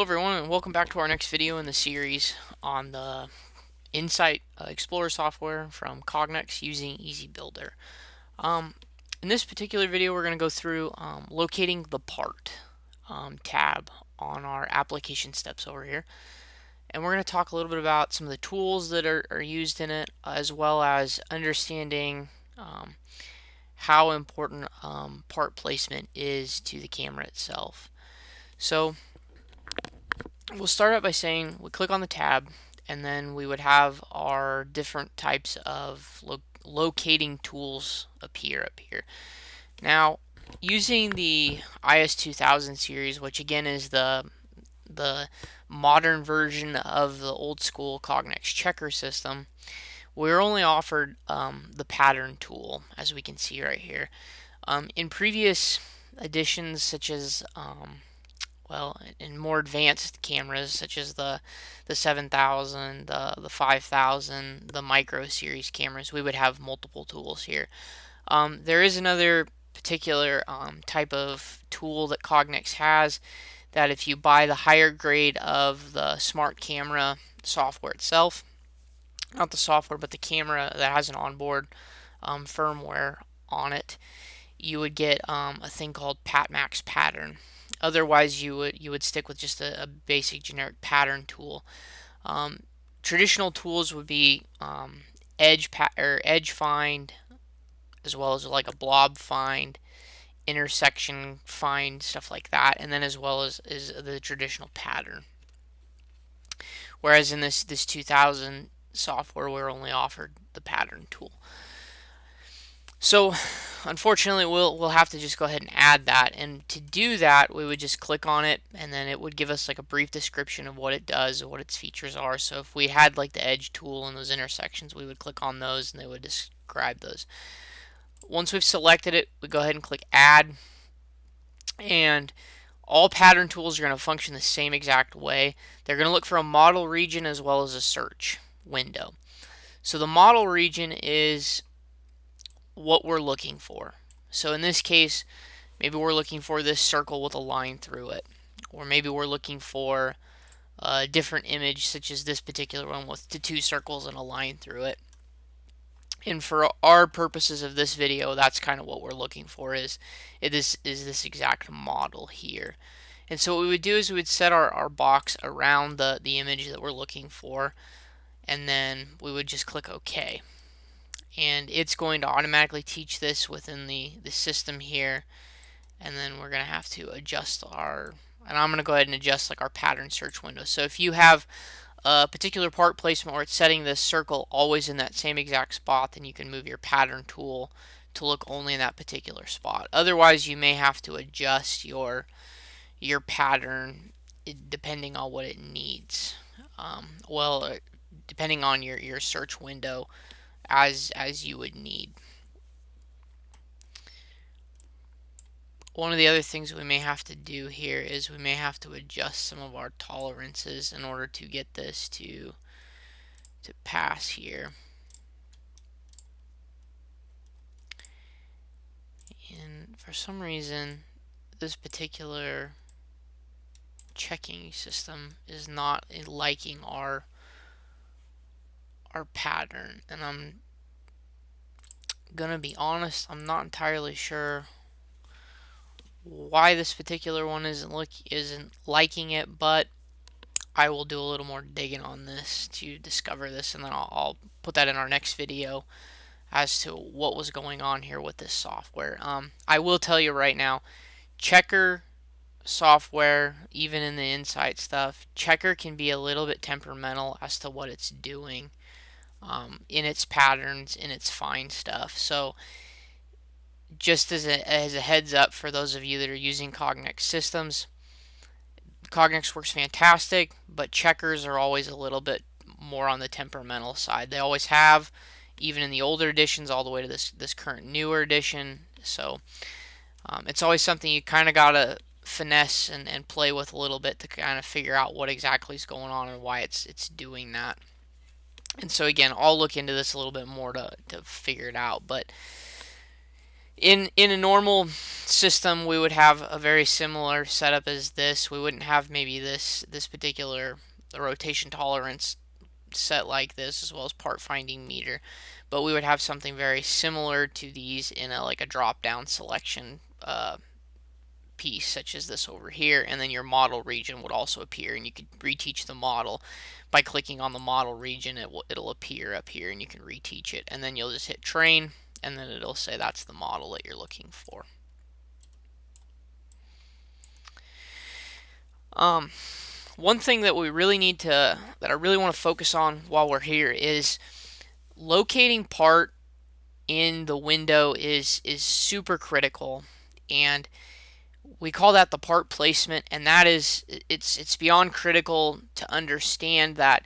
Hello everyone and welcome back to our next video in the series on the Insight Explorer software from Cognex using Easy Builder. In this particular video we're going to go through locating the part tab on our application steps over here. And we're going to talk a little bit about some of the tools that are used in it, as well as understanding how important part placement is to the camera itself. So we'll start out by saying we click on the tab, and then we would have our different types of locating tools appear up here. Now, using the IS2000 series, which again is the modern version of the old school Cognex checker system, we're only offered the pattern tool, as we can see right here. In previous editions, such as in more advanced cameras such as the 7000, the 5000, the micro series cameras, we would have multiple tools here. There is another particular type of tool that Cognex has that if you buy the higher grade of the smart camera software itself, not the software but the camera that has an onboard firmware on it, you would get a thing called PatMax pattern. Otherwise, you would stick with just a basic generic pattern tool. Traditional tools would be edge find, as well as like a blob find, intersection find, stuff like that, and then as well as the traditional pattern. Whereas in this 2000 software, we're only offered the pattern tool. So unfortunately we'll have to just go ahead and add that, and to do that we would just click on it, and then it would give us like a brief description of what it does and what its features are. So if we had like the edge tool and those intersections, we would click on those and they would describe those. Once we've selected it, we go ahead and click add, and all pattern tools are going to function the same exact way. They're going to look for a model region as well as a search window. So the model region is what we're looking for. So in this case, maybe we're looking for this circle with a line through it, or maybe we're looking for a different image such as this particular one with the two circles and a line through it. And for our purposes of this video, that's kind of what we're looking for, is this exact model here. And so what we would do is we would set our box around the image that we're looking for, and then we would just click OK. And it's going to automatically teach this within the system here, and then we're going to have to adjust and I'm going to go ahead and adjust like our pattern search window. So if you have a particular part placement where it's setting this circle always in that same exact spot, then you can move your pattern tool to look only in that particular spot. Otherwise, you may have to adjust your pattern depending on what it needs. Depending on your search window, as you would need. One of the other things we may have to do here is we may have to adjust some of our tolerances in order to get this to pass here. And for some reason, this particular checking system is not liking our pattern, and I'm gonna be honest, I'm not entirely sure why this particular one isn't liking it, but I will do a little more digging on this to discover this, and then I'll put that in our next video as to what was going on here with this software. I will tell you right now, checker software, even in the Insight stuff, checker can be a little bit temperamental as to what it's doing in its patterns, in its fine stuff. So just as a heads up for those of you that are using Cognex systems, Cognex works fantastic, but checkers are always a little bit more on the temperamental side. They always have, even in the older editions all the way to this current newer edition. So it's always something you kind of got to finesse and play with a little bit to kind of figure out what exactly is going on and why it's doing that. And so again, I'll look into this a little bit more to figure it out. But In a normal system, we would have a very similar setup as this. We wouldn't have maybe this particular rotation tolerance set like this, as well as part finding meter, but we would have something very similar to these in a like a drop down selection piece, such as this over here, and then your model region would also appear, and you could reteach the model by clicking on the model region. It'll appear up here, and you can reteach it, and then you'll just hit train, and then it'll say that's the model that you're looking for. One thing that we really need to, that I really want to focus on while we're here, is locating part in the window is super critical, and we call that the part placement, and that is it's beyond critical to understand that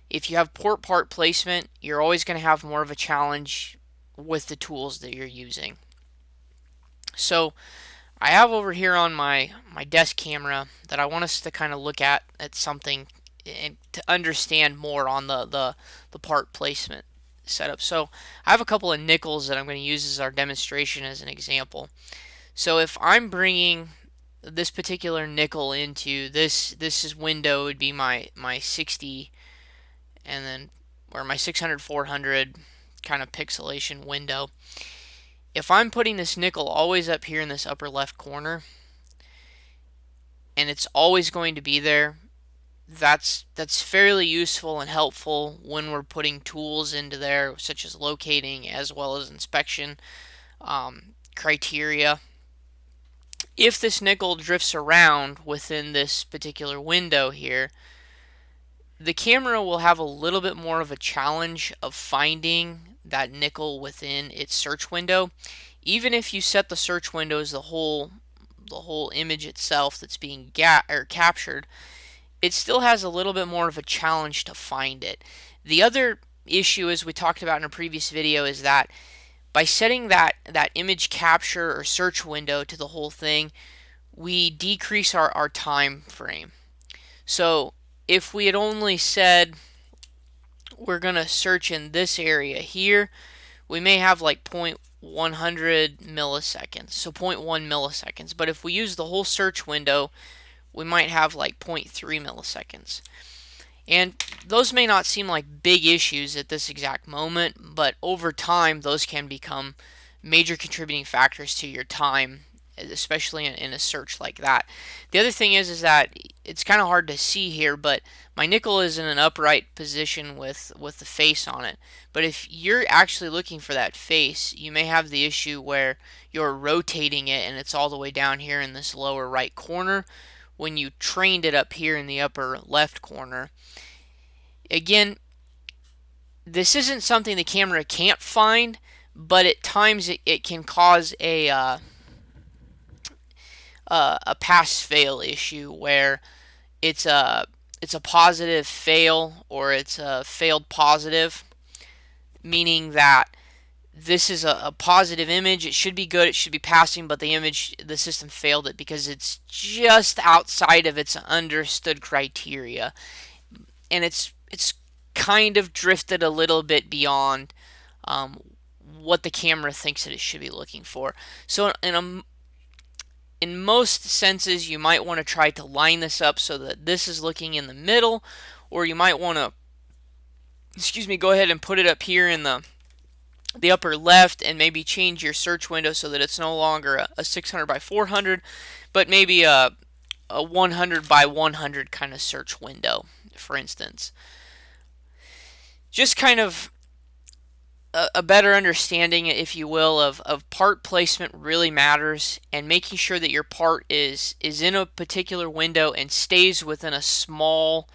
if you have poor part placement, you're always going to have more of a challenge with the tools that you're using. So I have over here on my desk camera that I want us to kind of look at something and to understand more on the part placement setup. So I have a couple of nickels that I'm going to use as our demonstration as an example. So if I'm bringing this particular nickel into this is window would be my 60, and then or my 600 400 kind of pixelation window. If I'm putting this nickel always up here in this upper left corner, and it's always going to be there, that's fairly useful and helpful when we're putting tools into there, such as locating as well as inspection criteria. If this nickel drifts around within this particular window here, the camera will have a little bit more of a challenge of finding that nickel within its search window. Even if you set the search window as the whole image itself that's being captured, it still has a little bit more of a challenge to find it. The other issue, as we talked about in a previous video, is that by setting that image capture or search window to the whole thing, we decrease our time frame. So if we had only said we're going to search in this area here, we may have like 0.100 milliseconds, so 0.1 milliseconds. But if we use the whole search window, we might have like 0.3 milliseconds. And those may not seem like big issues at this exact moment, but over time those can become major contributing factors to your time, especially in a search like that. The other thing is that it's kind of hard to see here, but my nickel is in an upright position with the face on it. But if you're actually looking for that face, you may have the issue where you're rotating it and it's all the way down here in this lower right corner when you trained it up here in the upper left corner. Again, this isn't something the camera can't find, but at times it can cause a pass-fail issue where it's a positive fail or it's a failed positive, meaning that this is a positive image. It should be good. It should be passing, but the system failed it because it's just outside of its understood criteria, and it's kind of drifted a little bit beyond what the camera thinks that it should be looking for. So in most senses, you might want to try to line this up so that this is looking in the middle, or you might want to, go ahead and put it up here in the upper left and maybe change your search window so that it's no longer a 600 by 400, but maybe a 100 by 100 kind of search window, for instance. Just kind of a better understanding, if you will, of part placement really matters, and making sure that your part is in a particular window and stays within a small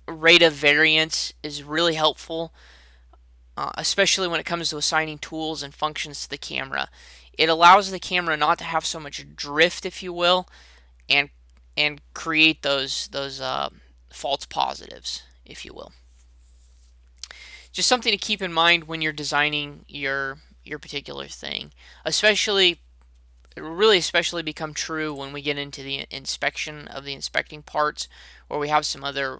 rate of variance is really helpful, especially when it comes to assigning tools and functions to the camera. It allows the camera not to have so much drift, if you will, and create those false positives, if you will. Just something to keep in mind when you're designing your particular thing. Especially, it will really especially become true when we get into the inspection of the inspecting parts, where we have some other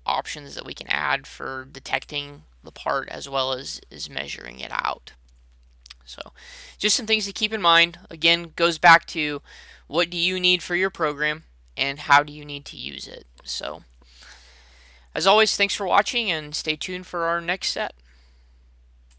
options that we can add for detecting the part as well as measuring it out. So just some things to keep in mind. Again, goes back to what do you need for your program and how do you need to use it. So as always, thanks for watching and stay tuned for our next set.